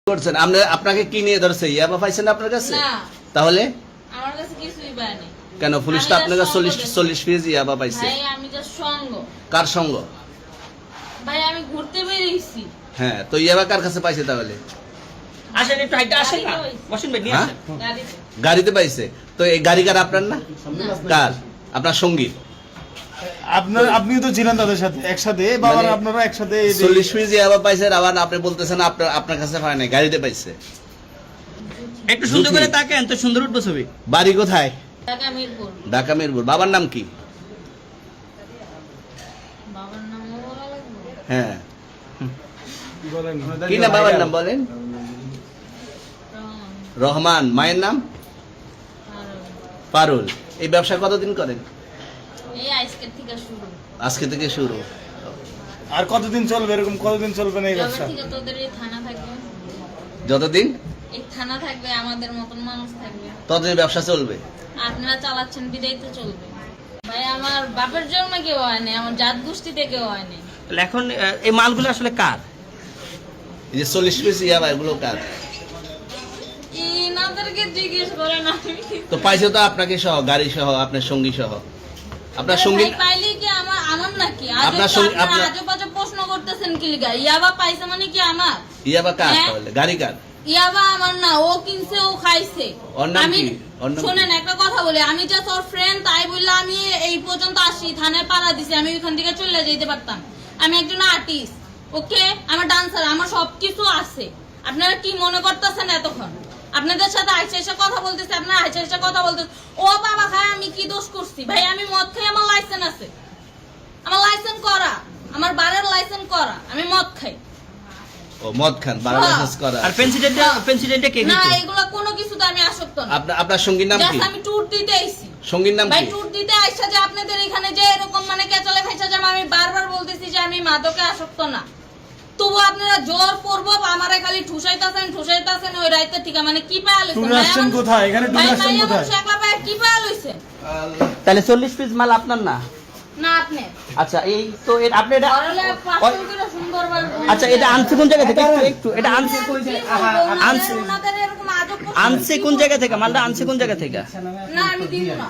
করছেন আপনি? আপনাকে কি নিয়ে ধরছে? ইয়াবা পাইছেন আপনার কাছে? না, তাহলে আমার কাছে কিছুই পায়নি। কেন পুলিশ তো আমি আপনার কাছে just সঙ্গ 40 পিস ইয়াবা পাইছে? ভাই আমি তো সঙ্গ। কার সঙ্গ? ভাই আমি ঘুরতে বেরিয়েছি। হ্যাঁ, তো ইয়াবা কার কাছে পাইছে তাহলে? আসেন একটু হাইটা আসেন না, বসেন ভাই, নিয়ে হ্যাঁ? আসেন। গাড়িতে। গাড়িতে পাইছে। তো এই গাড়ি কার? আপনার না? কার? আপনার সঙ্গী? আপনিও তো ছিলেন তাদের সাথে একসাথে, বাবার মানে আপনারা একসাথে 40 পিস ইয়াবা পাইছেন, আবার আপনি বলতেছেন আপনার কাছে পায় নাই, গাড়িতে পাইছে। একটু সুন্দর করে জুতি। তাকান তো সুন্দর উঠবো ছবি। বাড়ি কোথায়? ঢাকা মিরপুর। ঢাকা মিরপুর। বাবার নাম কি? বাবার নামও বলা লাগবে? হ্যাঁ, বলেন কি নাম বাবার নাম বলেন? রহমান, রহমান। মায়ের নাম? পারুল। পারুল। এই ব্যবসা কতদিন করেন? এই আজকের থেকে শুরু। আজকে থেকে শুরু। আর কতদিন চলবে এরকম, কতদিন চলবে না এই যবে ব্যবসা? থেকে তোদের এই থানা থাকবে, যতদিন এই থানা থাকবে, আমাদের মতন মানুষ থাকবে, ততদিন ব্যবসা চলবে। আপনারা চালাচ্ছেন বিদায় তো চলবে। ভাই আমার বাপের জন্মে কেউ হয়নি, আমার জাত গোষ্ঠীতে কেউ হয়নি। তাহলে এখন এই মালগুলো আসলে কার? এই যে 40 পিস ইয়াবা, এগুলো কার? ইনাদেরকে জিজ্ঞেস করেন, আমি তো পাইছে তো আপনাকে সহ, গাড়ি সহ, আপনার সঙ্গী সহ। আপনার সঙ্গী ভাই পাইলে কি আমার নাকি? আপনার সঙ্গী- আপনারা আপনার- আজে বাজে প্রশ্ন করতেছেন কি লিগা? ইয়াবা পাইছে মানে কি আমার? ইয়াবা কার হ্যাঁ? তাহলে? গাড়ি কার? ইয়াবা আমার না, ও কিনছে, ও খাইছে। ওর নাম আমি কি? ওর নাম কি? শুনেন একটা কথা বলি, আমি যে তোর ফ্রেন্ড তাই বললে আমি এই পর্যন্ত আসি, থানায় পাড়া দিছি, আমি ওইখান থেকে চলে যেতে পারতাম। আমি একজন আর্টিস্ট, ওকে, আমার ডান্সার, আমার সবকিছু আছে। আপনারা কি মনে করতেছেন এতক্ষণ? আপনাদের সাথে আইসা এসে কথা বলতেছে, আপনারা আইসা এসে কথা বলতেছে। ও বাবা খায়, আমি কি দোষ করছি? ভাই আমি মদ খাই, আমার লাইসেন্স আছে, আমার লাইসেন্স করা, আমার বারের লাইসেন্স করা, আমি মদ খাই। ও মদ খান, বারো হ্যাঁ। লাইসেন্স করা। আর পেন্সিডেন্টটা কে না দিত? এগুলা কোনো কিছুতে আমি আসক্ত না। আপনার সঙ্গীর নাম কি? জাস্ট আমি ট্যুর দিতে আইছি। সঙ্গীর নাম ভাই কি? ট্যুর দিতে আইসা যে আপনাদের এখানে যে এরকম মানে কেচলে খাইছা, যে আমি বারবার বলতেছি যে আমি মাদকে আসক্ত না, তবু আপনারা জোর করবো আমারে খালি ঠুসাইতাছেন ওই রাইতে ঠিক মানে কি পায়া লইছেন? ট্যুরে আসছেন কোথায়? এখানে ট্যুরে আসছেন কোথায়? একলা পায়া কি পায়া লইছেন? তাহলে 40 পিস মাল আপনার না? না আপনি আচ্ছা, এই তো আপনি এটা ঘরলে পাঁচশো করে সুন্দরবার আচ্ছা, এটা আনছে কোন জায়গা থেকে? একটু এটা আনছে কোন জায়গা? আনছে ওনাদের এরকম আজব আনছে কোন জায়গা থেকে? মালটা আনছে কোন জায়গা থেকে? না আমি দিব না।